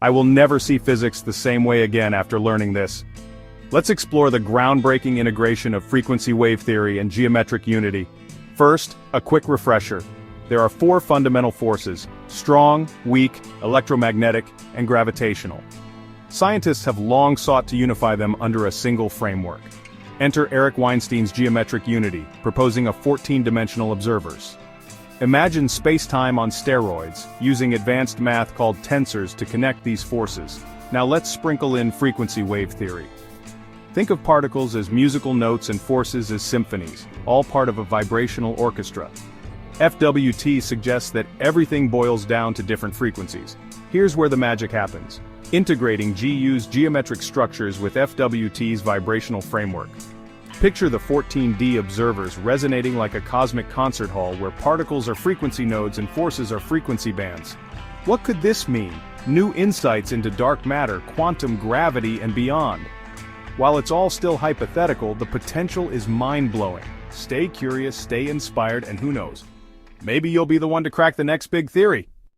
I will never see physics the same way again after learning this. Let's explore the groundbreaking integration of frequency wave theory and geometric unity. First, a quick refresher. There are four fundamental forces: strong, weak, electromagnetic, and gravitational. Scientists have long sought to unify them under a single framework. Enter Eric Weinstein's geometric unity, proposing a 14-dimensional observers. Imagine space-time on steroids, using advanced math called tensors to connect these forces. Now let's sprinkle in frequency wave theory. Think of particles as musical notes and forces as symphonies, all part of a vibrational orchestra. FWT suggests that everything boils down to different frequencies. Here's where the magic happens: integrating GU's geometric structures with FWT's vibrational framework. Picture the 14D observers resonating like a cosmic concert hall where particles are frequency nodes and forces are frequency bands. What could this mean? New insights into dark matter, quantum gravity, and beyond. While it's all still hypothetical, the potential is mind-blowing. Stay curious, stay inspired, and who knows? Maybe you'll be the one to crack the next big theory.